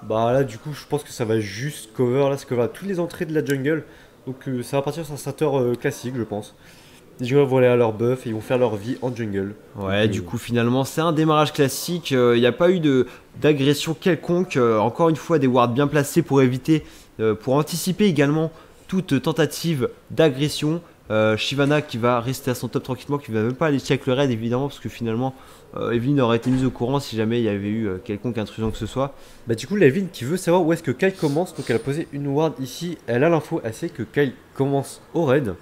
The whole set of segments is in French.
Bah là du coup je pense que ça va juste cover, là ça cover toutes les entrées de la jungle. Donc ça va partir sur un starter classique je pense. Les joueurs vont aller à leur buff et ils vont faire leur vie en jungle. Donc Ouais, du coup, finalement, c'est un démarrage classique. Il n'y a pas eu d'agression quelconque. Encore une fois, des wards bien placés pour éviter, pour anticiper également toute tentative d'agression. Shyvana qui va rester à son top tranquillement, qui va même pas aller check le raid évidemment, parce que finalement, Evelyn aurait été mise au courant si jamais il y avait eu quelconque intrusion que ce soit. bah du coup Levin qui veut savoir où est-ce que Kyle commence. Donc elle a posé une ward ici. Elle a l'info, elle sait que Kyle commence au raid.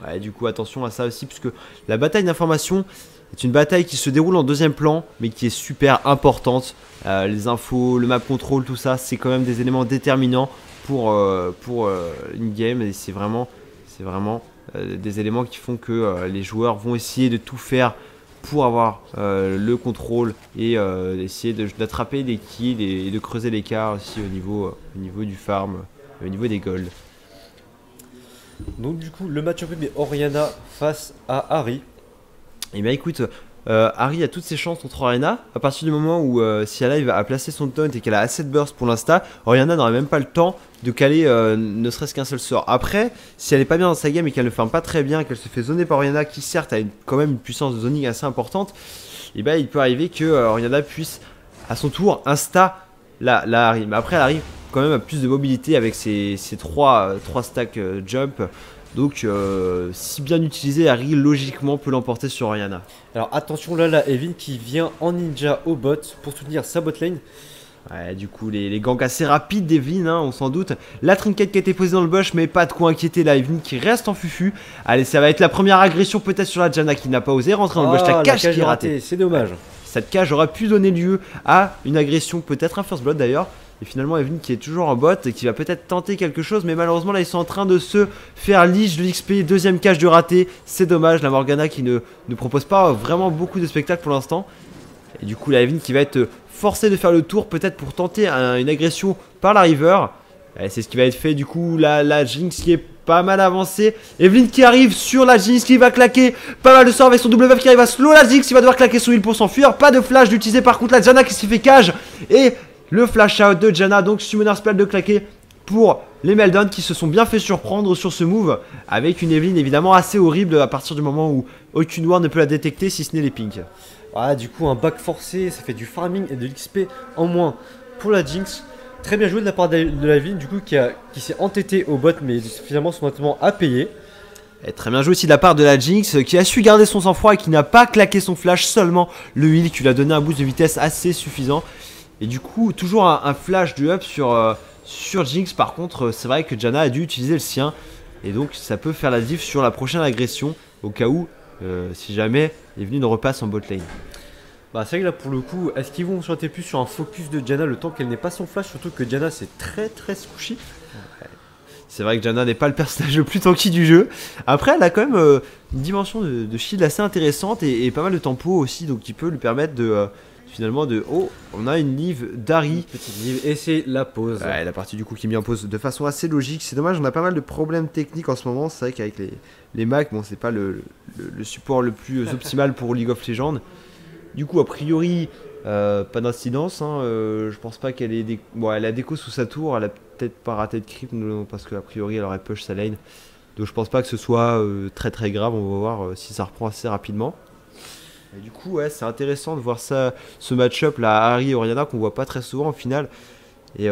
Ouais, du coup, attention à ça aussi, puisque la bataille d'information est une bataille qui se déroule en deuxième plan, mais qui est super importante. Les infos, le map control, tout ça, c'est quand même des éléments déterminants pour une game, et c'est vraiment des éléments qui font que les joueurs vont essayer de tout faire pour avoir le contrôle et essayer d'attraper des kills et de creuser l'écart aussi au niveau du farm, au niveau des golds. Donc du coup le match up est Orianna face à Harry. Et bien écoute, Harry a toutes ses chances contre Orianna. À partir du moment où si elle arrive à placer son taunt et qu'elle a assez de burst pour l'insta, Orianna n'aurait même pas le temps de caler ne serait-ce qu'un seul sort. Après, si elle est pas bien dans sa game et qu'elle ne farme pas très bien, qu'elle se fait zoner par Orianna qui certes a quand même une puissance de zoning assez importante, et ben il peut arriver que Orianna puisse à son tour insta la Harry. Mais après elle arrive quand même à plus de mobilité avec ses 3 stacks jump. Donc, si bien utilisé, Harry logiquement peut l'emporter sur Orianna. Alors attention là la Evin qui vient en ninja au bot pour soutenir sa bot lane. Ouais, du coup, les ganks assez rapides d'Evelyn, hein, on s'en doute. La trinket qui a été posée dans le bush, mais pas de quoi inquiéter la Evelyn qui reste en fufu. Allez, ça va être la première agression peut-être sur la Janna qui n'a pas osé rentrer dans le bush. La cage qui est ratée. C'est dommage. Cette cage aurait pu donner lieu à une agression, peut-être un first blood d'ailleurs. Et finalement Evelyn qui est toujours en bot et qui va peut-être tenter quelque chose. Mais malheureusement là ils sont en train de se faire leash de l'XP. Deuxième cage de raté. C'est dommage. La Morgana qui ne propose pas vraiment beaucoup de spectacles pour l'instant. Et du coup la Evelyn qui va être forcée de faire le tour. Peut-être pour tenter une agression par la river. C'est ce qui va être fait du coup. La Jinx qui est pas mal avancée. Evelyn qui arrive sur la Jinx qui va claquer pas mal de sorts avec son double buff qui arrive à slow la Jinx qui va devoir claquer son heal pour s'enfuir. Pas de flash d'utiliser par contre la Janna qui s'y fait cage. Et le flash out de Janna, donc Summoner Spell de claquer pour les Meltdown qui se sont bien fait surprendre sur ce move. Avec une Evelyn évidemment assez horrible à partir du moment où aucune ward ne peut la détecter si ce n'est les pinks. Ah, du coup un back forcé, ça fait du farming et de l'XP en moins pour la Jinx. Très bien joué de la part de la Evin du coup qui s'est entêté au bot mais finalement son entraînement a payé. Et très bien joué aussi de la part de la Jinx qui a su garder son sang-froid et qui n'a pas claqué son flash, seulement le heal qui lui a donné un boost de vitesse assez suffisant. Et du coup, toujours un flash de up sur Jinx. Par contre, c'est vrai que Janna a dû utiliser le sien. Et donc, ça peut faire la diff sur la prochaine agression. Au cas où, si jamais Evelyn repasse en bot lane. Bah c'est vrai que là pour le coup, est-ce qu'ils vont sauter plus sur un focus de Janna le temps qu'elle n'ait pas son flash. Surtout que Janna c'est très squishy. C'est vrai que Janna n'est pas le personnage le plus tanky du jeu. Après, elle a quand même une dimension de shield assez intéressante. Et pas mal de tempo aussi. Donc, qui peut lui permettre de... finalement oh, on a une live d'Harry. Petite live et c'est la pause. Ouais, la partie du coup qui est mise en pause de façon assez logique. C'est dommage, on a pas mal de problèmes techniques en ce moment. C'est vrai qu'avec les Macs, bon, c'est pas le support le plus optimal pour League of Legends. Du coup, a priori, pas d'incidence. Hein, je pense pas qu'elle ait bon, elle a déco sous sa tour. Elle a peut-être pas raté de creep parce qu'a priori elle aurait push sa lane. Donc je pense pas que ce soit très grave. On va voir si ça reprend assez rapidement. Et du coup, ouais, c'est intéressant de voir ça, ce match-up là, Harry et Orianna qu'on voit pas très souvent en finale. Et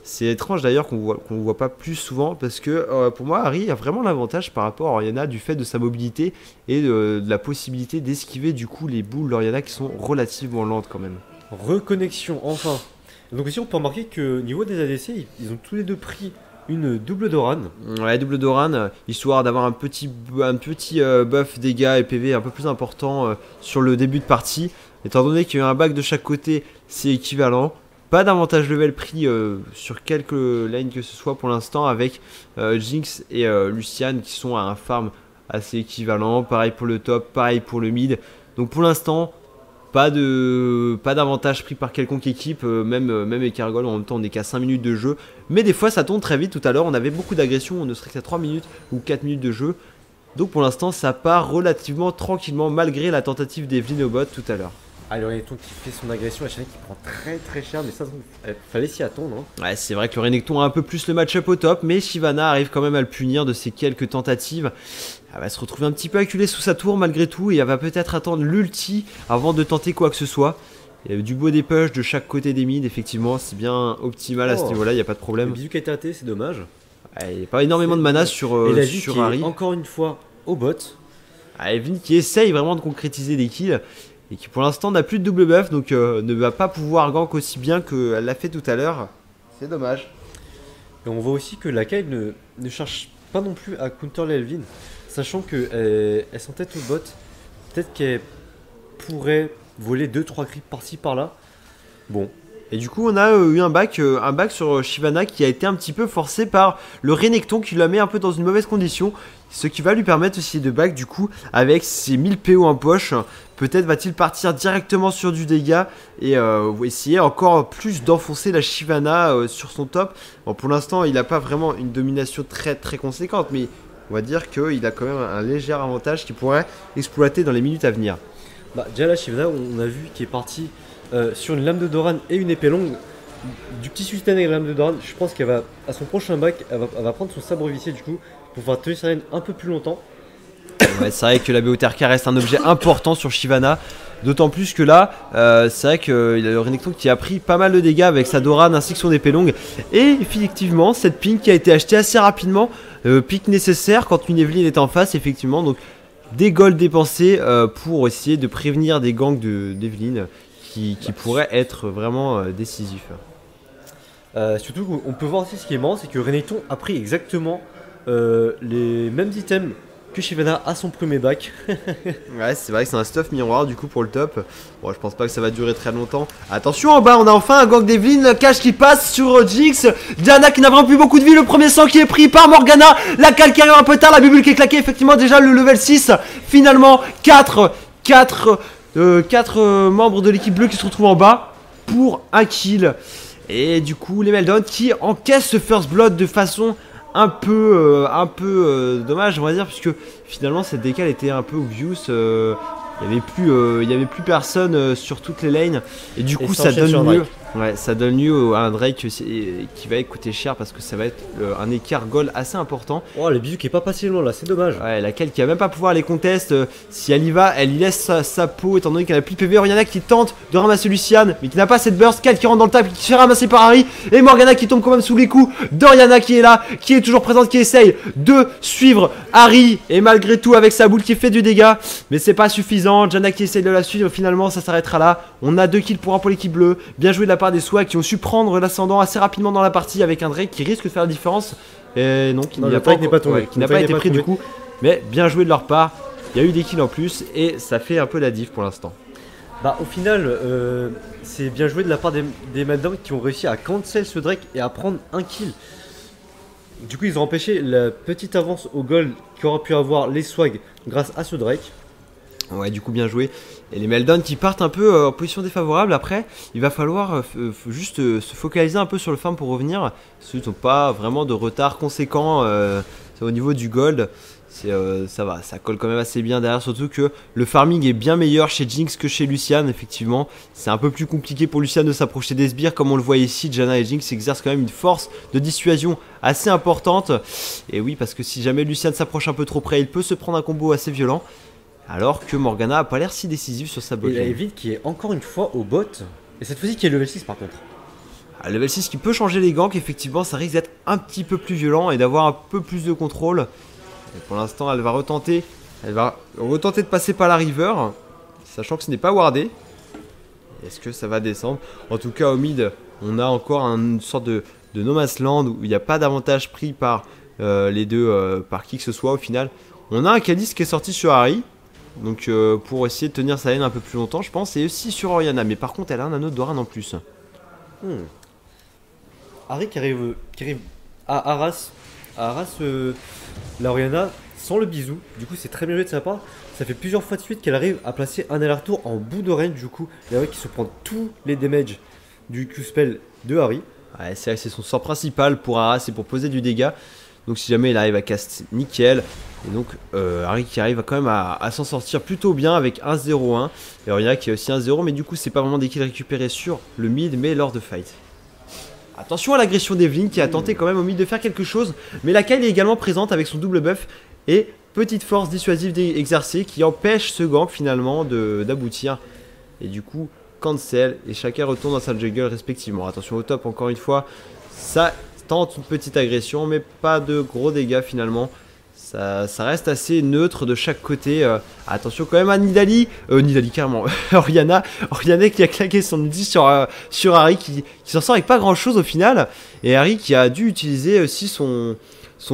c'est étrange d'ailleurs qu'on voit pas plus souvent parce que pour moi, Harry a vraiment l'avantage par rapport à Orianna du fait de sa mobilité et de la possibilité d'esquiver du coup les boules d'Orianna qui sont relativement lentes quand même. Reconnexion, enfin. Donc ici on peut remarquer que niveau des ADC, ils ont tous les deux pris une double Doran. Ouais, double Doran, histoire d'avoir un petit buff dégâts et PV un peu plus important sur le début de partie. Étant donné qu'il y a un back de chaque côté, c'est équivalent. Pas d'avantage level pris sur quelques lanes que ce soit pour l'instant avec Jinx et Lucian qui sont à un farm assez équivalent. Pareil pour le top, pareil pour le mid. Donc pour l'instant, pas d'avantage pris par quelconque équipe, même Ecargol, en même temps on n'est qu'à 5 minutes de jeu. Mais des fois ça tourne très vite, tout à l'heure on avait beaucoup d'agressions, on ne serait qu'à 3 minutes ou 4 minutes de jeu. Donc pour l'instant ça part relativement tranquillement malgré la tentative d'Evelyn au bot tout à l'heure. Ah, le Renekton qui fait son agression, la Shyvana qui prend très cher, mais ça, fallait s'y attendre. Hein. Ouais, c'est vrai que le Renekton a un peu plus le match-up au top, mais Shyvana arrive quand même à le punir de ses quelques tentatives. Elle va se retrouver un petit peu acculée sous sa tour malgré tout, et elle va peut-être attendre l'ulti avant de tenter quoi que ce soit. Il y a du beau dépêche de chaque côté des mids, effectivement, c'est bien optimal à ce niveau-là, il n'y a pas de problème. Le bisou qui a été raté, c'est dommage. Ouais, il n'y a pas énormément de mana sur, et la sur Harry. Encore une fois au bot. Evelyne qui essaye vraiment de concrétiser des kills. Et qui pour l'instant n'a plus de double buff, donc ne va pas pouvoir gank aussi bien qu'elle l'a fait tout à l'heure. C'est dommage. Et on voit aussi que la Kyle ne cherche pas non plus à counter l'Elvin, sachant qu'elle s'entête au bot. Peut-être qu'elle pourrait voler 2-3 creeps par-ci par-là. Bon. Et du coup on a eu un back sur Shyvana qui a été un petit peu forcé par le Renekton qui la met un peu dans une mauvaise condition. Ce qui va lui permettre aussi de back du coup avec ses 1000 PO en poche. Peut-être va-t-il partir directement sur du dégât et essayer encore plus d'enfoncer la Shyvana sur son top. Bon, pour l'instant il n'a pas vraiment une domination très conséquente, mais on va dire qu'il a quand même un léger avantage qu'il pourrait exploiter dans les minutes à venir. Bah, déjà la Shyvana on a vu qu'il est parti sur une lame de Doran et une épée longue. Du petit sultan avec la lame de Doran, je pense qu'elle va, à son prochain back, elle va prendre son sabre vicié du coup pour pouvoir tenir sa lane un peu plus longtemps. Ouais, c'est vrai que la BOTRK reste un objet important sur Shyvana. D'autant plus que là, c'est vrai qu'il y a le Renekton qui a pris pas mal de dégâts avec sa Doran ainsi que son épée longue. Et effectivement, cette pink qui a été achetée assez rapidement, pink nécessaire quand une Evelyne est en face, effectivement. Donc des golds dépensés pour essayer de prévenir des ganks d'Evelyne qui pourraient être vraiment décisifs. Surtout qu'on peut voir aussi ce qui est marrant, c'est que Renekton a pris exactement les mêmes items que Shyvana à son premier back. Ouais, c'est vrai que c'est un stuff miroir du coup pour le top. Bon, je pense pas que ça va durer très longtemps. Attention, en bas, on a enfin un gank d'Evelyne, le cache qui passe sur Jinx. Diana qui n'a vraiment plus beaucoup de vie, le premier sang qui est pris par Morgana. La cale qui arrive un peu tard, la bubule qui est claquée, effectivement déjà le level 6. Finalement, 4 membres de l'équipe bleue qui se retrouvent en bas pour un kill. Et du coup, les Meldon qui encaissent ce first blood de façon un peu dommage, on va dire, puisque finalement cette décale était un peu obvious. Il y avait plus personne sur toutes les lanes et du coup ça donne mieux. Ouais, ça donne lieu à un Drake qui va coûter cher parce que ça va être un écart goal assez important. Oh, le bisou qui est pas passé loin là, c'est dommage. Ouais, laquelle qui va même pas pouvoir les contest. Si elle y va, elle y laisse sa peau étant donné qu'elle a plus de PV. Oriana qui tente de ramasser Lucian mais qui n'a pas cette burst. Cal qui rentre dans le tap et qui se fait ramasser par Harry. Et Morgana qui tombe quand même sous les coups d'Oriana qui est là, qui est toujours présente, qui essaye de suivre Harry. Et malgré tout avec sa boule qui fait du dégât. Mais c'est pas suffisant. Janna qui essaye de la suivre. Finalement ça s'arrêtera là. On a 2 kills pour 1 pour l'équipe bleue. Bien joué de la part des Swag qui ont su prendre l'ascendant assez rapidement dans la partie avec un Drake qui risque de faire la différence. Et non, qui n'a pas été pris du coup. Mais bien joué de leur part. Il y a eu des kills en plus et ça fait un peu la diff pour l'instant. Bah au final, c'est bien joué de la part des Madame qui ont réussi à cancel ce Drake et à prendre un kill. Du coup ils ont empêché la petite avance au gold qu'auraient pu avoir les Swag grâce à ce Drake. Ouais, du coup bien joué. Et les Meldon qui partent un peu en position défavorable. Après, il va falloir juste se focaliser un peu sur le farm pour revenir. Ceux qui n'ont pas vraiment de retard conséquent au niveau du gold. Ça va, ça colle quand même assez bien derrière. Surtout que le farming est bien meilleur chez Jinx que chez Lucian. Effectivement, c'est un peu plus compliqué pour Lucian de s'approcher des sbires. Comme on le voit ici, Janna et Jinx exercent quand même une force de dissuasion assez importante. Et oui, parce que si jamais Lucian s'approche un peu trop près, il peut se prendre un combo assez violent. Alors que Morgana a pas l'air si décisive sur sa bot lane. Et la Evelyne qui est encore une fois au bot. Et cette fois-ci qui est level 6 par contre. Level 6 qui peut changer les ganks, effectivement ça risque d'être un petit peu plus violent et d'avoir un peu plus de contrôle. Et pour l'instant elle va retenter de passer par la river, sachant que ce n'est pas wardé. Est-ce que ça va descendre? En tout cas au mid, on a encore une sorte de no man's land où il n'y a pas d'avantage pris par les deux, par qui que ce soit au final. On a un Kha'Zix qui est sorti sur Harry. Donc pour essayer de tenir sa lane un peu plus longtemps je pense. Et aussi sur Oriana. Mais par contre elle a un anneau de Doran en plus. Harry qui arrive à Arras. La Oriana sans le bisou. Du coup c'est très bien joué de sa part. Ça fait plusieurs fois de suite qu'elle arrive à placer un aller-retour en bout de range. Du coup la qui se prend tous les damages du Q-spell de Harry. Ouais, c'est son sort principal pour Arras et pour poser du dégât. Donc si jamais il arrive à cast, nickel. Et donc Harry qui arrive quand même à s'en sortir plutôt bien avec 1-0-1. Et Oriana qui a aussi 1-0, mais du coup c'est pas vraiment des kills récupérés sur le mid, mais lors de fight. Attention à l'agression d'Evelyn qui a tenté quand même au mid de faire quelque chose. Mais la Kyle est également présente avec son double buff. Et petite force dissuasive exercée qui empêche ce gank finalement d'aboutir. Et du coup cancel et chacun retourne dans sa jungle respectivement. Attention au top encore une fois. Ça tente une petite agression mais pas de gros dégâts finalement. Ça reste assez neutre de chaque côté. Attention quand même à Nidalee. Nidalee carrément. Oriana qui a claqué son ulti sur Harry qui s'en sort avec pas grand chose au final. Et Harry qui a dû utiliser aussi son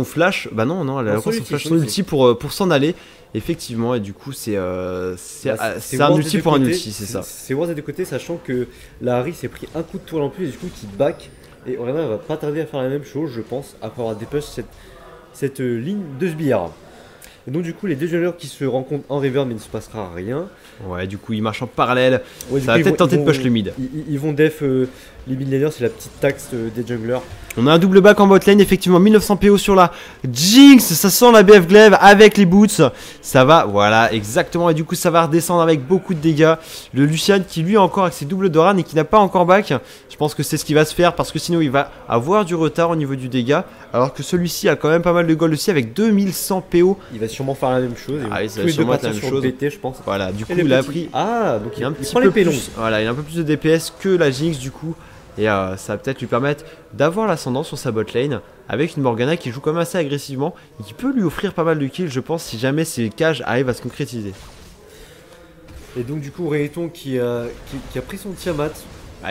flash. Bah non, elle a encore son ulti pour s'en aller. Effectivement, et du coup c'est un ulti pour un ulti, c'est ça. C'est Ward des deux côtés, sachant que la Harry s'est pris un coup de tour en plus et du coup qui back. Et Oriana elle va pas tarder à faire la même chose, je pense, après avoir dépêché cette ligne de sbire. Et donc du coup les deux joueurs qui se rencontrent en river mais il ne se passera rien. Ouais, du coup ils marchent en parallèle. Ouais, ça va peut-être tenter de push le mid. Ils vont def les mid laners, c'est la petite taxe des junglers. On a un double back en bot lane, effectivement 1900 PO sur la Jinx, ça sent la BF Glaive avec les boots. Ça va, voilà, exactement, et du coup ça va redescendre avec beaucoup de dégâts. Le Lucian qui lui encore avec ses doubles Doran et qui n'a pas encore back. Je pense que c'est ce qui va se faire parce que sinon il va avoir du retard au niveau du dégât. Alors que celui-ci a quand même pas mal de gold aussi avec 2100 PO. Il va sûrement faire la même chose. Ah oui, ça va sûrement être la même chose. BT, je pense. Voilà, du coup il a pris... Ah, donc il a un petit peu plus. Voilà, il a un peu plus de DPS que la Jinx du coup. Et ça va peut-être lui permettre d'avoir l'ascendant sur sa bot lane avec une Morgana qui joue quand même assez agressivement et qui peut lui offrir pas mal de kills, je pense, si jamais ses cages arrivent à se concrétiser. Et donc du coup Renekton qui a pris son Tiamat.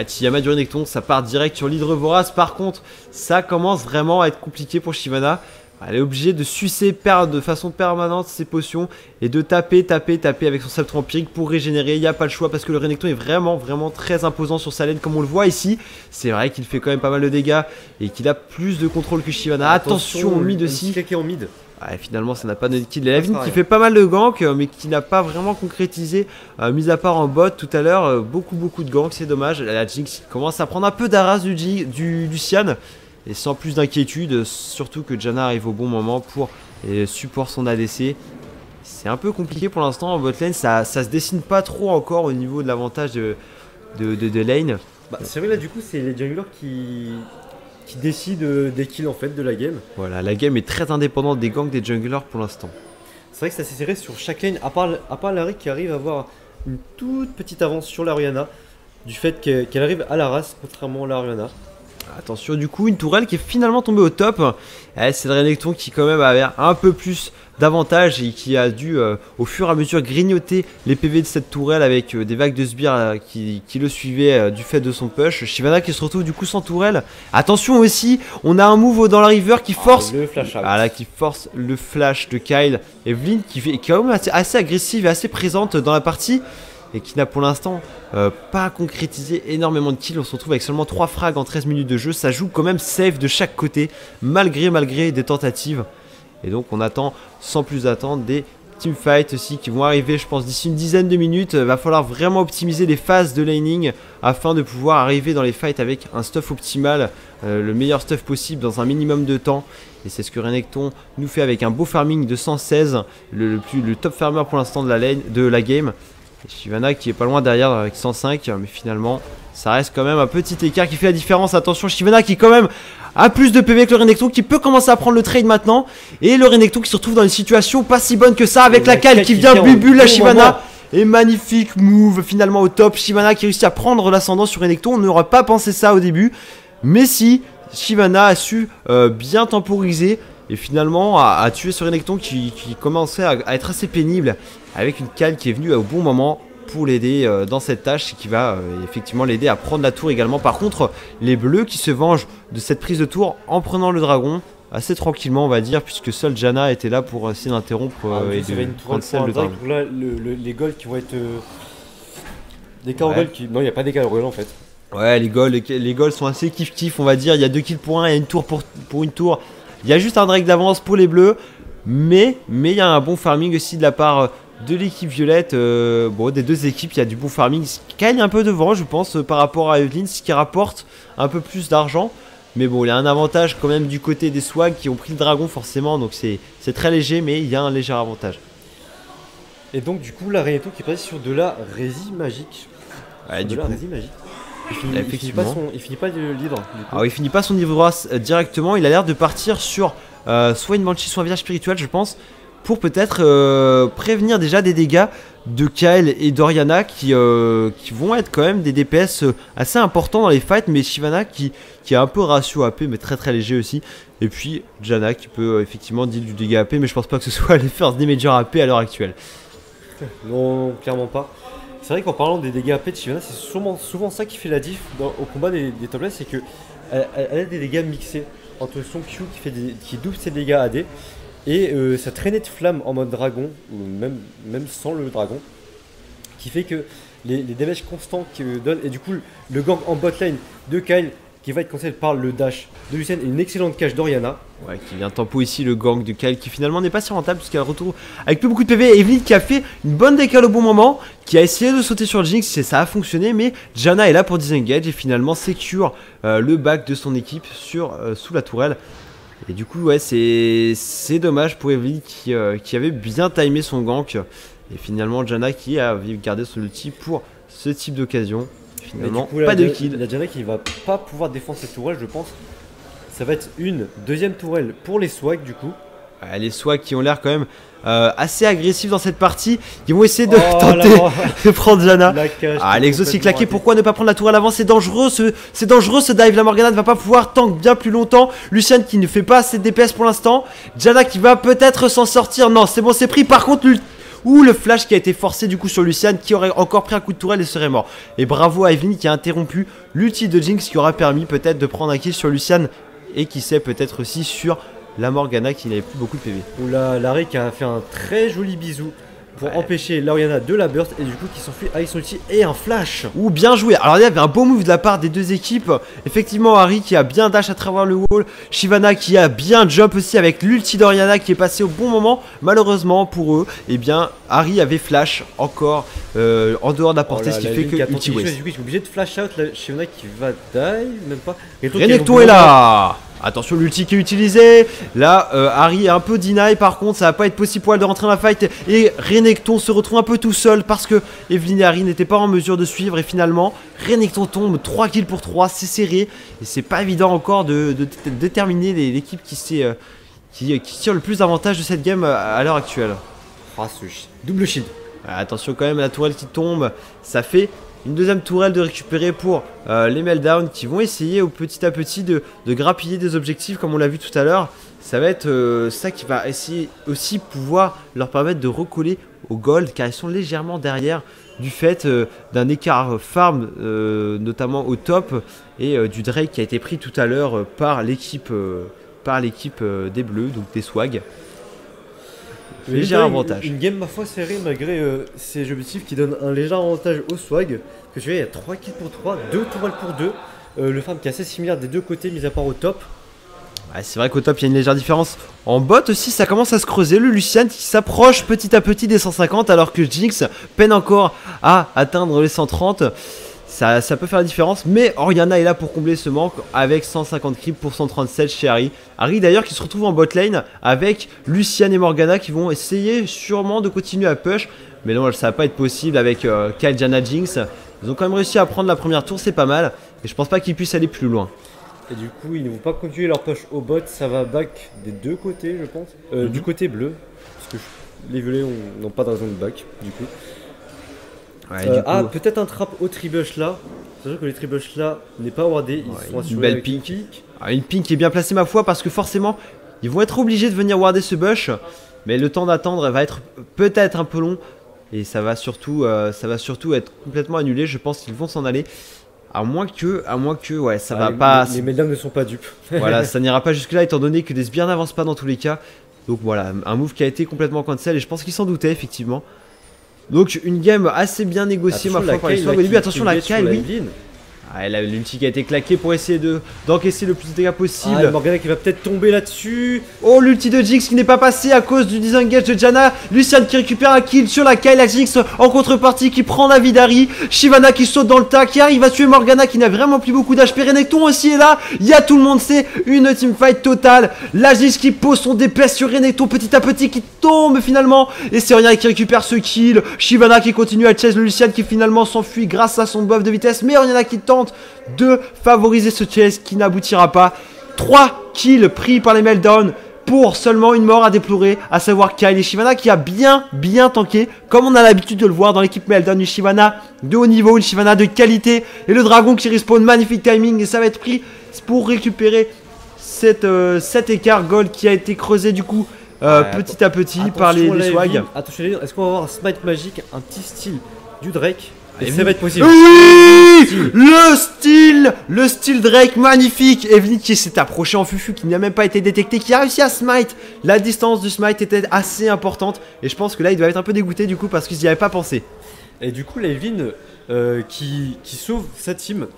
Tiamat du Renekton, ça part direct sur l'Hydre Vorace. Par contre, ça commence vraiment à être compliqué pour Shyvana. Elle est obligée de sucer de façon permanente ses potions et de taper avec son sceptre empirique pour régénérer. Il n'y a pas le choix parce que le Renekton est vraiment très imposant sur sa lane comme on le voit ici. C'est vrai qu'il fait quand même pas mal de dégâts et qu'il a plus de contrôle que Shyvana. Attention au mid aussi. En mid. Ouais, finalement ça n'a pas de kill. Evelyn qui fait pas mal de gank mais qui n'a pas vraiment concrétisé, mis à part en bot tout à l'heure. Beaucoup de gank, c'est dommage. La Jinx commence à prendre un peu d'arras du Lucian. Et sans plus d'inquiétude, surtout que Janna arrive au bon moment pour support son ADC. C'est un peu compliqué pour l'instant en botlane, ça se dessine pas trop encore au niveau de l'avantage de lane. Bah, c'est vrai là du coup c'est les junglers qui décident des kills en fait de la game. Voilà, la game est très indépendante des ganks des junglers pour l'instant. C'est vrai que c'est assez serré sur chaque lane, à part Larry qui arrive à avoir une toute petite avance sur l'Ariana, du fait qu'elle arrive à la race contrairement à l'Ariana. Attention du coup une tourelle qui est finalement tombée au top. C'est le Renekton qui quand même avait un peu plus d'avantage et qui a dû au fur et à mesure grignoter les PV de cette tourelle avec des vagues de sbires qui le suivaient du fait de son push. Shyvana qui se retrouve du coup sans tourelle. Attention aussi, on a un move dans la river qui force le flash out. Voilà, qui force le flash de Kyle. Evelyn qui est quand même assez agressive et assez présente dans la partie. Et qui n'a pour l'instant pas concrétisé énormément de kills. On se retrouve avec seulement 3 frags en 13 minutes de jeu. Ça joue quand même safe de chaque côté, malgré des tentatives. Et donc on attend sans plus attendre des teamfights aussi qui vont arriver, je pense, d'ici une dizaine de minutes. Va falloir vraiment optimiser les phases de laning afin de pouvoir arriver dans les fights avec un stuff optimal, le meilleur stuff possible dans un minimum de temps. Et c'est ce que Renekton nous fait avec un beau farming de 116, le top farmer pour l'instant de la game. Et Shyvana qui est pas loin derrière avec 105, mais finalement ça reste quand même un petit écart qui fait la différence. Attention, Shyvana qui quand même a plus de PV que le Renekton, qui peut commencer à prendre le trade maintenant. Et le Renekton qui se retrouve dans une situation pas si bonne que ça avec la Kyle qui vient bubule la Shyvana. Et magnifique move finalement au top. Shyvana qui réussit à prendre l'ascendant sur Renekton. On n'aurait pas pensé ça au début, mais si, Shyvana a su bien temporiser et finalement a tué ce Renekton qui commençait à être assez pénible, avec une Kyle qui est venue au bon moment pour l'aider dans cette tâche et qui va effectivement l'aider à prendre la tour également. Par contre, les bleus qui se vengent de cette prise de tour en prenant le dragon assez tranquillement, on va dire, puisque seule Janna était là pour essayer d'interrompre et de prendre celle de dragon. Là, les golds qui vont être des cargols qui... Non, il n'y a pas des cargols en fait. Ouais, les golds sont assez kiff-kiff, on va dire. Il y a 2 kills pour 1, il y a une tour pour une tour. Il y a juste un Drake d'avance pour les bleus, mais il y a un bon farming aussi de la part de l'équipe violette. Bon, des deux équipes, il y a du bon farming. Ce qui gagne un peu devant, je pense, par rapport à Evelyn, ce qui rapporte un peu plus d'argent. Mais bon, il y a un avantage quand même du côté des swags qui ont pris le dragon forcément. Donc c'est très léger, mais il y a un léger avantage. Et donc du coup, la Rayneton qui est passée sur de la résie magique. Ouais, Sur du de la coup. résie magique. Effectivement. Il finit pas le leader. Du coup. Alors il finit pas son niveau race directement, il a l'air de partir sur soit une banshee, soit un village spirituel je pense, pour peut-être prévenir déjà des dégâts de Kael et d'Oriana qui vont être quand même des DPS assez importants dans les fights, mais Shyvana qui a un peu ratio AP mais très très léger aussi, et puis Janna qui peut effectivement deal du dégât AP, mais je pense pas que ce soit les first des major AP à l'heure actuelle. Non, clairement pas. C'est vrai qu'en parlant des dégâts AP de Shyvana, c'est souvent ça qui fait la diff au combat des top lanes, c'est que elle a des dégâts mixés entre son Q qui double ses dégâts AD et sa traînée de flamme en mode dragon, ou même sans le dragon, qui fait que les damages constants que donne, et du coup le gank en bot lane de Kyle qui va être conseillé par le dash de Lucian et une excellente cache d'Oriana. Ouais, qui vient tempo ici le gang de Kyle qui finalement n'est pas si rentable puisqu'elle retrouve avec plus beaucoup de PV. Evelyn qui a fait une bonne décale au bon moment, qui a essayé de sauter sur Jinx et ça a fonctionné, mais Janna est là pour disengage et finalement secure le back de son équipe sous la tourelle. Et du coup ouais c'est dommage pour Evelyn qui avait bien timé son gank, et finalement Janna qui a gardé son ulti pour ce type d'occasion. Finalement coup, pas de kill. La Janna qui va pas pouvoir défendre cette tourelle, je pense. Ça va être une deuxième tourelle pour les swags du coup. Ouais, les swags qui ont l'air quand même assez agressifs dans cette partie. Ils vont essayer de Oh, tenter de prendre Janna. L'exos est claqué. raté. Pourquoi ne pas prendre la tourelle avant? C'est dangereux ce dive. La Morgana ne va pas pouvoir tank bien plus longtemps. Lucian qui ne fait pas assez de DPS pour l'instant. Janna qui va peut-être s'en sortir. Non, c'est bon, c'est pris. Par contre, le flash qui a été forcé du coup sur Lucian qui aurait encore pris un coup de tourelle et serait mort. Et bravo à Evelyn qui a interrompu l'ulti de Jinx qui aura permis peut-être de prendre un kill sur Lucian. Et qui sait peut-être aussi sur la Morgana qui n'avait plus beaucoup de PV. Où la Larry qui a fait un très joli bisou pour empêcher l'Oriana de la burst et du coup qui s'enfuit avec son ulti et un flash. Ouh, bien joué. Alors il y avait un beau move de la part des deux équipes. Effectivement, Harry qui a bien dash à travers le wall, Shyvana qui a bien jump aussi avec l'ulti d'Oriana qui est passé au bon moment. Malheureusement pour eux, eh bien Harry avait flash encore en dehors de la portée, ce qui fait que ulti waste. Du coup, il est obligé de flash out la Shyvana qui va die, même pas. Renekton est là. Attention, l'ulti qui est utilisé. Là, Harry est un peu deny. Par contre, ça va pas être possible pour elle de rentrer dans la fight. Et Renekton se retrouve un peu tout seul parce que Evelyn et Harry n'étaient pas en mesure de suivre. Et finalement, Renekton tombe 3 kills pour 3. C'est serré. Et c'est pas évident encore de déterminer l'équipe qui tire le plus d'avantage de cette game à l'heure actuelle. Ah, ce double shield. Attention quand même à la tourelle qui tombe. Ça fait une deuxième tourelle de récupérer pour les Meltdown qui vont essayer petit à petit de grappiller des objectifs comme on l'a vu tout à l'heure. Ça va être ça qui va essayer aussi pouvoir leur permettre de recoller au gold car ils sont légèrement derrière du fait d'un écart farm notamment au top et du Drake qui a été pris tout à l'heure par l'équipe des Bleus, donc des Swags. Léger avantage. Une game ma foi serrée malgré ces objectifs qui donnent un léger avantage au swag. Que tu vois, il y a 3 kills pour 3, 2 tourelles pour 2. Le farm qui est assez similaire des deux côtés, mis à part au top. Ouais, c'est vrai qu'au top il y a une légère différence. En bot aussi ça commence à se creuser. Le Lucian qui s'approche petit à petit des 150 alors que Jinx peine encore à atteindre les 130. Ça peut faire la différence, mais Oriana est là pour combler ce manque avec 150 creeps pour 137 chez Harry. Harry d'ailleurs qui se retrouve en bot lane avec Lucian et Morgana qui vont essayer sûrement de continuer à push. Mais non, ça va pas être possible avec Kyle, Janna, Jinx. Ils ont quand même réussi à prendre la première tour, c'est pas mal. Et je pense pas qu'ils puissent aller plus loin. Et du coup, ils ne vont pas continuer leur push au bot, ça va back des deux côtés, je pense. Du côté bleu, parce que les violets n'ont pas de raison de back, du coup. Ouais, peut-être un trap au tribush là. Sachant que les tribush là n'est pas wardé, ils sont assurés une belle avec pink. une pink. Une pink qui est bien placée ma foi parce que forcément ils vont être obligés de venir warder ce bush. Mais le temps d'attendre va être peut-être un peu long. Et ça va surtout être complètement annulé. Je pense qu'ils vont s'en aller. À moins que, ouais, ça va pas. Les Meltdown ne sont pas dupes. Voilà, ça n'ira pas jusque là étant donné que les sbires n'avancent pas dans tous les cas. Donc voilà, un move qui a été complètement cancel et je pense qu'ils s'en doutaient effectivement. Donc une game assez bien négociée ma foi par les Swags. Au début, attention la Kyle, oui. Ah, là, l'ulti qui a été claqué pour essayer d'encaisser le plus de dégâts possible. Ah, Morgana qui va peut-être tomber là-dessus. Oh, l'ulti de Jinx qui n'est pas passé à cause du disengage de Janna. Lucian qui récupère un kill sur la Kyle. La Jinx en contrepartie qui prend la vie d'Ari. Shyvana qui saute dans le tas, qui arrive à tuer Morgana qui n'a vraiment plus beaucoup d'HP. Renekton aussi est là. Il y a tout le monde, c'est une teamfight totale. La Jinx qui pose son DPS sur Renekton petit à petit qui tombe finalement. Et c'est Oriana qui récupère ce kill. Shyvana qui continue à chase le Lucian qui finalement s'enfuit grâce à son buff de vitesse. Mais Oriana qui tente de favoriser ce chase qui n'aboutira pas. 3 kills pris par les Meltdown pour seulement une mort à déplorer, à savoir Kyle et Shyvana qui a bien tanké, comme on a l'habitude de le voir dans l'équipe Meltdown. Une Shyvana de haut niveau, une Shyvana de qualité, et le dragon qui respawn, magnifique timing, et ça va être pris pour récupérer cet écart gold qui a été creusé du coup petit à petit par les swags. Attention, est-ce qu'on va avoir un smite magique, un petit style du Drake? Et ça oui. va être possible. Oui, le style Drake magnifique. Evelyn qui s'est approché en fufu, qui n'a même pas été détecté, qui a réussi à smite. La distance du smite était assez importante et je pense que là il doit être un peu dégoûté du coup parce qu'ils n'y avaient pas pensé. Et du coup, la Evelyn qui sauve sa team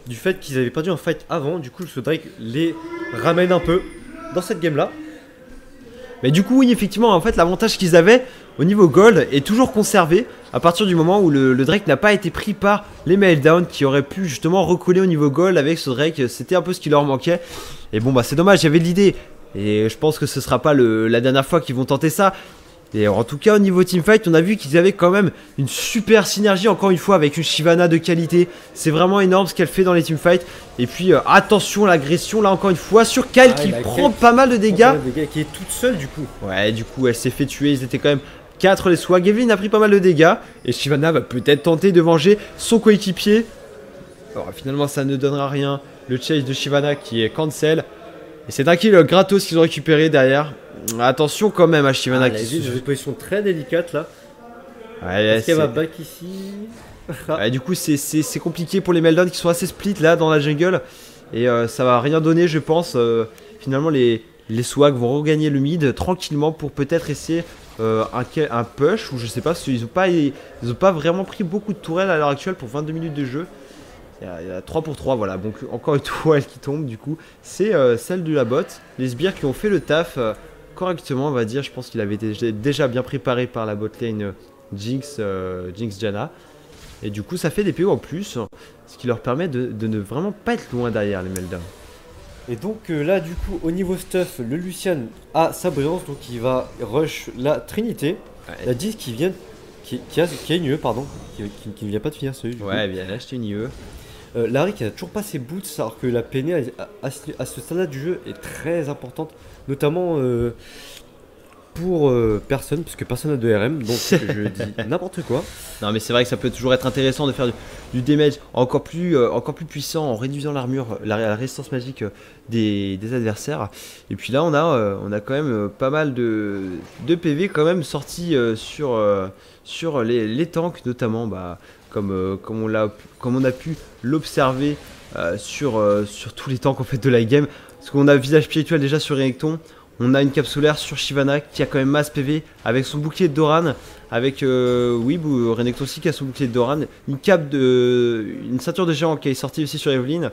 du fait qu'ils avaient perdu un fight avant. Du coup, ce Drake les ramène un peu dans cette game là. Mais du coup, oui, effectivement, en fait, l'avantage qu'ils avaient au niveau gold est toujours conservé à partir du moment où le Drake n'a pas été pris par les Meltdown qui auraient pu justement recoller au niveau gold avec ce Drake. C'était un peu ce qui leur manquait. Et bon, bah, c'est dommage, j'avais de l'idée. Et je pense que ce sera pas la dernière fois qu'ils vont tenter ça. Et en tout cas, au niveau teamfight, on a vu qu'ils avaient quand même une super synergie, encore une fois, avec une Shyvana de qualité. C'est vraiment énorme ce qu'elle fait dans les teamfights. Et puis, attention, l'agression, là, encore une fois, sur Kyle qui prend pas mal de dégâts. Qui est toute seule, du coup. Ouais, du coup, elle s'est fait tuer. Ils étaient quand même 4 les swags. Evelyn a pris pas mal de dégâts. Et Shyvana va peut-être tenter de venger son coéquipier. Alors, finalement, ça ne donnera rien. Le chase de Shyvana qui est cancel. Et c'est un kill gratos qu'ils ont récupéré derrière. Attention quand même à Shyvana qui est dans une position très délicate là. Ouais, est-ce qu'elle va back ici? Ouais, du coup c'est compliqué pour les Meltdown qui sont assez split là dans la jungle. Et ça va rien donner je pense. Finalement les swags vont regagner le mid tranquillement pour peut-être essayer un push. Ou je sais pas, ils ont pas vraiment pris beaucoup de tourelles à l'heure actuelle pour 22 minutes de jeu. Il y a 3 pour 3, voilà, donc encore une tourelle qui tombe du coup. C'est celle de la bot. Les sbires qui ont fait le taf correctement on va dire. Je pense qu'il avait été déjà bien préparé par la botlane Jinx Janna. Et du coup ça fait des PO en plus. Ce qui leur permet de ne vraiment pas être loin derrière les Meltdown. Et donc là du coup au niveau stuff, le Lucian a sa brillance. Donc il va rush la Trinité. Ouais. La 10 qui vient qui a une IE pardon. Qui ne vient pas de finir celui du ouais coup. Bien acheté une IE. Larry qui n'a toujours pas ses boots alors que la PNE à ce stade-là du jeu est très importante, notamment pour personne, puisque personne n'a de RM, donc je dis n'importe quoi. Non mais c'est vrai que ça peut toujours être intéressant de faire du damage encore plus puissant en réduisant l'armure, la résistance magique des adversaires. Et puis là on a quand même pas mal de PV quand même sortis sur les tanks notamment. Comme on a pu l'observer sur tous les tanks en fait de la game. Parce qu'on a visage spirituel déjà sur Renekton. On a une capsulaire sur Shyvana qui a quand même masse PV avec son bouclier de Doran. Avec Renekton aussi qui a son bouclier de Doran. Une ceinture de géant qui est sortie aussi sur Evelyn.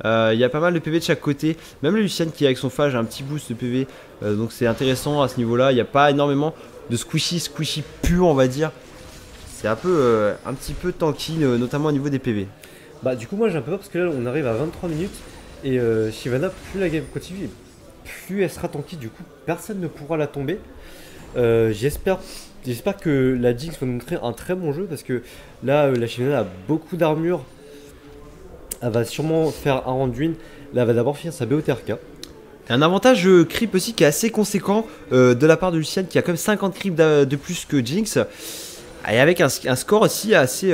Il y a pas mal de PV de chaque côté. Même le Lucian qui avec son phage a un petit boost de PV. Donc c'est intéressant à ce niveau là. Il n'y a pas énormément de squishy pur on va dire. C'est un petit peu tanky, notamment au niveau des PV. Bah du coup moi j'ai un peu peur parce que là on arrive à 23 minutes et Shyvana, plus la game continue, plus elle sera tanky, du coup personne ne pourra la tomber. J'espère que la Jinx va nous montrer un très bon jeu parce que là la Shyvana a beaucoup d'armure. Elle va sûrement faire un round win. Là elle va d'abord finir sa BOTRK. Un avantage creep aussi qui est assez conséquent de la part de Lucian qui a quand même 50 creep de plus que Jinx. Et avec un score aussi assez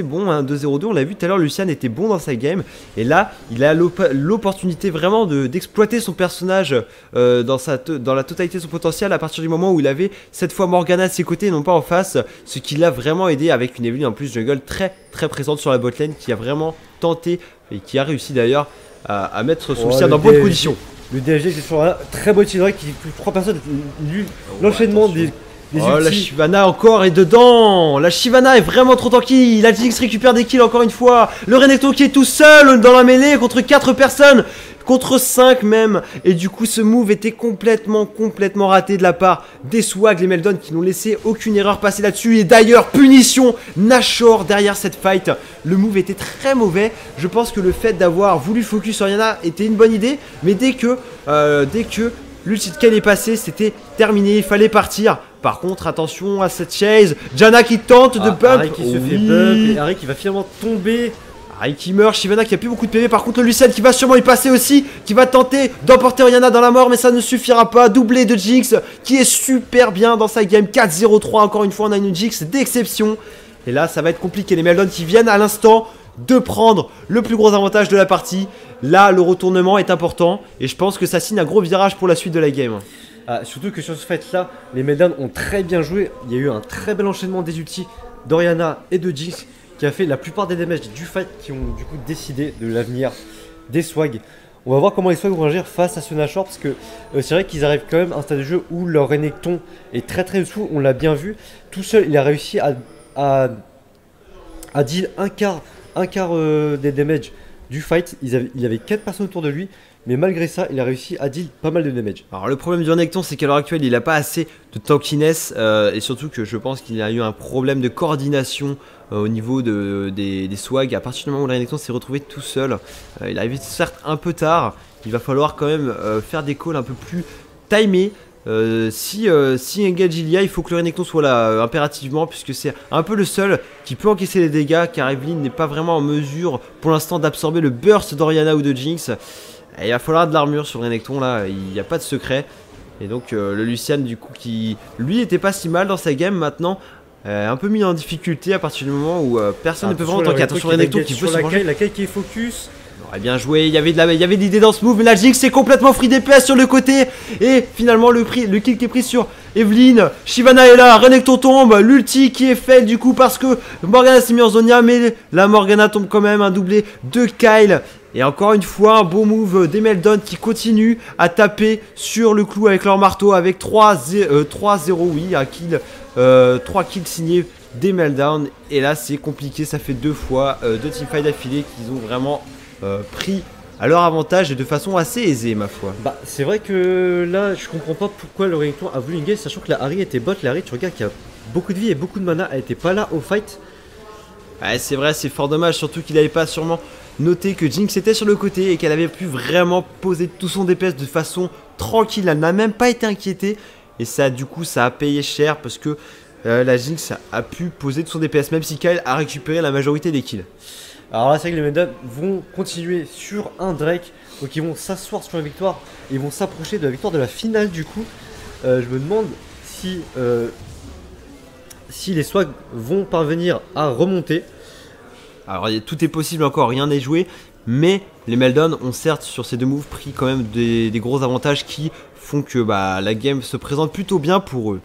bon, hein, 2-0-2, on l'a vu tout à l'heure, Lucian était bon dans sa game. Et là, il a l'opportunité vraiment d'exploiter son personnage dans la totalité de son potentiel à partir du moment où il avait cette fois Morgana à ses côtés et non pas en face. Ce qui l'a vraiment aidé avec une Evelyn en plus jungle très présente sur la botlane qui a vraiment tenté et qui a réussi d'ailleurs à mettre son Lucian dans bonne position. Le DLG c'est toujours là, très beau tireur qui touche 3 personnes. L'enchaînement des Oh, la ultis. Shyvana encore est dedans. La Shyvana est vraiment trop tanky. La Jinx récupère des kills encore une fois. Le Renekton qui est tout seul dans la mêlée contre 4 personnes. Contre 5 même. Et du coup ce move était complètement raté de la part des Swag, les Meldon qui n'ont laissé aucune erreur passer là-dessus. Et d'ailleurs punition Nashor derrière cette fight. Le move était très mauvais. Je pense que le fait d'avoir voulu focus Orianna était une bonne idée. Mais dès que l'ulti de Kayle est passé, c'était terminé, il fallait partir. Par contre, attention à cette chase. Janna qui tente de bump. Harry qui se fait bump, et Harry qui va finalement tomber. Harry qui meurt, Shyvana qui a plus beaucoup de PV. Par contre, le Lucian qui va sûrement y passer aussi, qui va tenter d'emporter Orianna dans la mort, mais ça ne suffira pas. Doublé de Jinx qui est super bien dans sa game. 4-0-3, encore une fois, on a une Jinx d'exception. Et là, ça va être compliqué. Les Meldon qui viennent à l'instant de prendre le plus gros avantage de la partie. Là, le retournement est important et je pense que ça signe un gros virage pour la suite de la game. Surtout que sur ce fight là, les Meldon ont très bien joué. Il y a eu un très bel enchaînement des ultis d'Orianna et de Jinx qui a fait la plupart des damages du fight qui ont du coup décidé de l'avenir des Swag. On va voir comment les Swag vont agir face à ce Nashor parce que c'est vrai qu'ils arrivent quand même à un stade de jeu où leur Renekton est très sous, on l'a bien vu. Tout seul, il a réussi à deal un quart des damages du fight. Il avait 4 personnes autour de lui, mais malgré ça, il a réussi à deal pas mal de damage. Alors le problème du Renekton, c'est qu'à l'heure actuelle, il n'a pas assez de tankiness et surtout que je pense qu'il a eu un problème de coordination au niveau des Swag. À partir du moment où le Renekton s'est retrouvé tout seul, il est arrivé certes un peu tard. Il va falloir quand même faire des calls un peu plus timés. Si engage il y a, il faut que le Renekton soit là impérativement, puisque c'est un peu le seul qui peut encaisser les dégâts, car Evelynn n'est pas vraiment en mesure pour l'instant d'absorber le burst d'Orianna ou de Jinx. Et il va falloir de l'armure sur le Renekton, là il n'y a pas de secret. Et donc le Lucian du coup qui lui était pas si mal dans sa game, maintenant un peu mis en difficulté à partir du moment où personne ne peut vraiment tanker. Attention Renekton qui veut se venger. La Kayle qui est focus. Ouais, bien joué, il y avait de l'idée dans ce move, mais la Jinx c'est complètement free DPS sur le côté. Et finalement le kill qui est pris sur Evelynn. Shyvana est là, Renekton tombe, l'ulti qui est fait du coup parce que Morgana s'est mis en Zonia, mais la Morgana tombe quand même, un doublé de Kayle. Et encore une fois un beau move des Meldon qui continuent à taper sur le clou avec leur marteau avec 3-0, oui, un kill, 3 kills signés des Meldon. Et là c'est compliqué, ça fait 2 fois 2 teamfights d'affilée qu'ils ont vraiment pris à leur avantage et de façon assez aisée ma foi. Bah c'est vrai que là je comprends pas pourquoi le Renekton a voulu engage, sachant que la Harry était bot. La Harry, tu regardes qu'il y a beaucoup de vie et beaucoup de mana, elle était pas là au fight. Ouais, c'est vrai, c'est fort dommage, surtout qu'il n'avait pas sûrement noté que Jinx était sur le côté et qu'elle avait pu vraiment poser tout son DPS de façon tranquille. Elle n'a même pas été inquiétée et ça du coup ça a payé cher parce que la Jinx a pu poser tout son DPS même si Kayle a récupéré la majorité des kills. Alors là c'est vrai que les Meldon vont continuer sur un Drake, donc ils vont s'asseoir sur la victoire, ils vont s'approcher de la victoire de la finale du coup. Je me demande si les Swag vont parvenir à remonter. Alors tout est possible encore, rien n'est joué, mais les Meldon ont certes sur ces deux moves pris quand même des gros avantages qui font que la game se présente plutôt bien pour eux.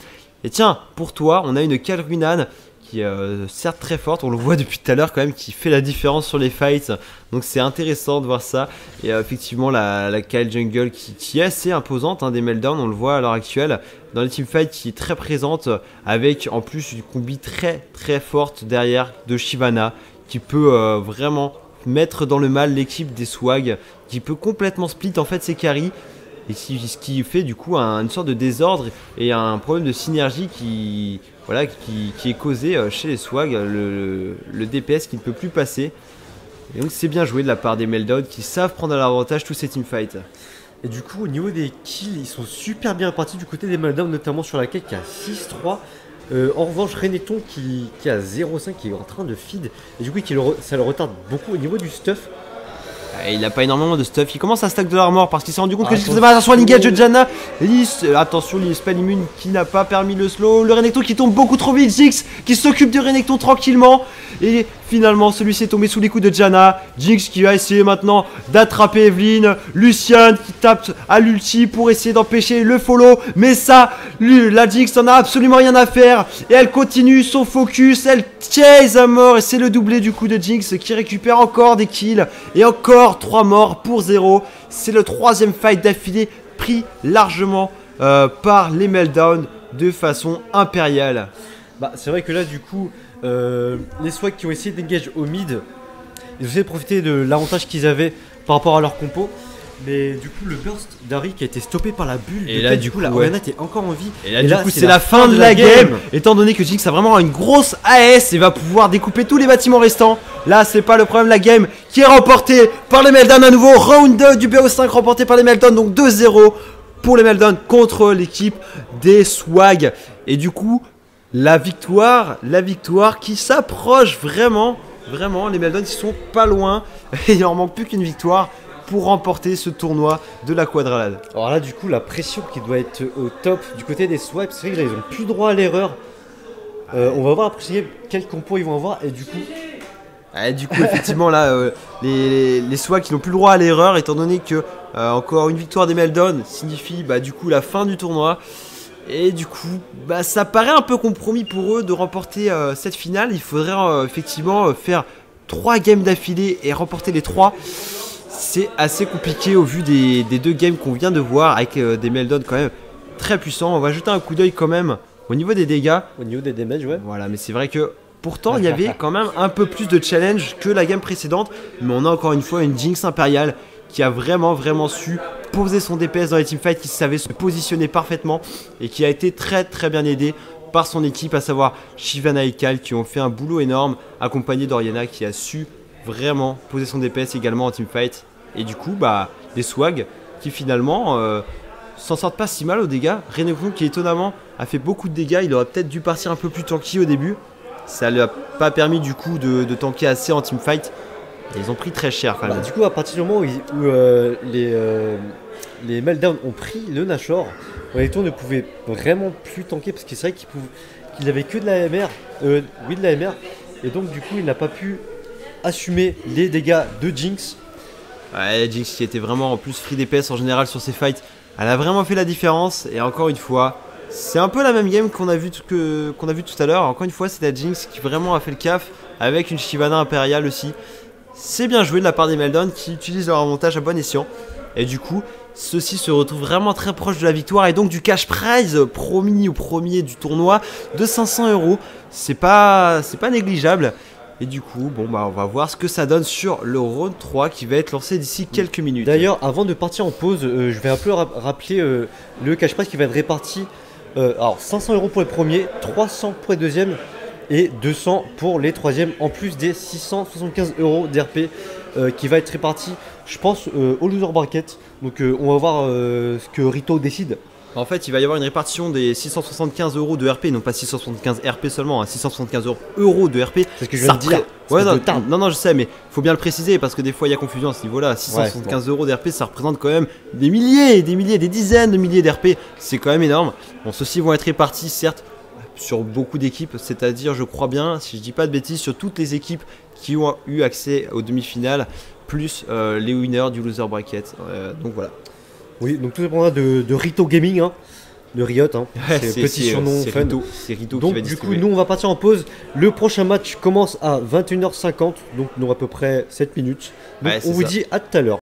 Et tiens, pour toi, on a une Kalrunan qui est certes très forte, on le voit depuis tout à l'heure quand même, qui fait la différence sur les fights, donc c'est intéressant de voir ça. Et effectivement la Kayle Jungle qui est assez imposante des Meldon, on le voit à l'heure actuelle dans les teamfights, qui est très présente avec en plus une combi très forte derrière de Shyvana qui peut vraiment mettre dans le mal l'équipe des Swag, qui peut complètement split en fait ses carries. Et ce qui fait du coup une sorte de désordre et un problème de synergie qui est causé chez les Swag, le DPS qui ne peut plus passer. Et donc c'est bien joué de la part des Meldon qui savent prendre à l'avantage tous ces teamfights. Et du coup au niveau des kills, ils sont super bien partis du côté des Meldon, notamment sur la Kayle qui a 6-3. En revanche Renekton qui a 0,5, qui est en train de feed, et du coup ça le retarde beaucoup au niveau du stuff. Il n'a pas énormément de stuff, il commence à stack de l'armor parce qu'il s'est rendu compte que faisait attention à l'engage de Janna. Attention, spell immune qui n'a pas permis le slow. Le Renekton qui tombe beaucoup trop vite. Jinx qui s'occupe de Renekton tranquillement. Et finalement, celui-ci est tombé sous les coups de Janna. Jinx qui va essayer maintenant d'attraper Evelynn. Lucian qui tape à l'ulti pour essayer d'empêcher le follow. Mais ça, la Jinx n'en a absolument rien à faire. Et elle continue son focus. Elle chase à mort. Et c'est le doublé du coup de Jinx qui récupère encore des kills. Et encore 3 morts pour 0. C'est le 3e fight d'affilée pris largement par les Meldon. de façon impériale. Bah, c'est vrai que là, du coup, les swags qui ont essayé d'engage au mid, ils ont essayé de profiter de l'avantage qu'ils avaient par rapport à leur compo. Mais du coup, le burst d'Harry qui a été stoppé par la bulle. Et là, du coup, la ouais. Orianna était encore en vie. Et là, du coup, c'est la fin de la game. Étant donné que Jinx a vraiment une grosse AS et va pouvoir découper tous les bâtiments restants. Là, c'est pas le problème. La game qui est remportée par les Meltdown à nouveau. Round 2 du BO5 remporté par les Meltdown. Donc 2-0 pour les Meltdown contre l'équipe des Swag. Et du coup, la victoire qui s'approche vraiment. Vraiment, les Meltdown, ils sont pas loin. Et il leur manque plus qu'une victoire pour remporter ce tournoi de la quadralade. Alors là, du coup, la pression qui doit être au top du côté des Swags, c'est vrai qu'ils n'ont plus droit à l'erreur. On va voir après quel compo ils vont avoir. Et du coup, Effectivement, là, les Swags qui n'ont plus le droit à l'erreur, étant donné que encore une victoire des Meltdown signifie du coup la fin du tournoi. Et du coup, ça paraît un peu compromis pour eux de remporter cette finale. Il faudrait effectivement faire 3 games d'affilée et remporter les 3. C'est assez compliqué au vu des 2 games qu'on vient de voir avec des Meltdown quand même très puissants. On va jeter un coup d'œil quand même au niveau des dégâts. au niveau des damages, ouais. Voilà, mais c'est vrai que pourtant il y avait quand même un peu plus de challenge que la game précédente. Mais on a encore une fois une Jinx impériale qui a vraiment su poser son DPS dans les teamfights, qui savait se positionner parfaitement et qui a été très bien aidé par son équipe, à savoir Shyvana et Kyle, qui ont fait un boulot énorme, accompagné d'Orianna qui a su vraiment poser son DPS également en teamfight. Et du coup, des Swags qui finalement s'en sortent pas si mal aux dégâts. Renekton qui étonnamment a fait beaucoup de dégâts, il aurait peut-être dû partir un peu plus tanky au début. Ça lui a pas permis du coup de tanker assez en teamfight. Et ils ont pris très cher quand même. Du coup, à partir du moment où les Meltdown ont pris le Nashor, Renekton ne pouvait vraiment plus tanker parce que c'est vrai qu'il avait que de la MR, de la MR, et donc du coup il n'a pas pu assumer les dégâts de Jinx. Ouais, Jinx qui était vraiment en plus free DPS en général sur ses fights, elle a vraiment fait la différence. Et encore une fois, c'est un peu la même game qu'on a vu tout à l'heure. Encore une fois, c'est la Jinx qui vraiment a fait le caf avec une Shyvana impériale aussi. C'est bien joué de la part des Meltdown qui utilisent leur avantage à bon escient. Et du coup, ceux-ci se retrouvent vraiment très proches de la victoire et donc du cash prize promis au premier du tournoi de 500 €. C'est pas négligeable. Et du coup, on va voir ce que ça donne sur le round 3 qui va être lancé d'ici quelques minutes. D'ailleurs, avant de partir en pause, je vais un peu rappeler le cash prize qui va être réparti. Alors 500 € pour les premiers, 300 pour les deuxièmes et 200 pour les troisièmes, en plus des 675 € d'RP qui va être réparti, je pense, au loser bracket. Donc on va voir ce que Rito décide. En fait, il va y avoir une répartition des 675 € de RP, non pas 675 RP seulement, 675 € de RP. C'est ce que je viens de dire. Ouais, non, je sais, mais faut bien le préciser parce que des fois il y a confusion à ce niveau-là. 675 € d'RP, ça représente quand même des milliers, des dizaines de milliers d'RP. C'est quand même énorme. Bon, ceux-ci vont être répartis, certes, sur beaucoup d'équipes, c'est-à-dire, je crois bien, si je dis pas de bêtises, sur toutes les équipes qui ont eu accès aux demi-finales, plus les winners du loser bracket. Donc voilà. Oui, donc tout dépendra de Rito Gaming, de Riot, c'est le petit surnom fun. C'est Rito donc qui va du coup, distribuer. nous on va partir en pause. Le prochain match commence à 21h50, donc nous aurons à peu près 7 minutes. Donc Ouais, on vous ça. dit à tout à l'heure.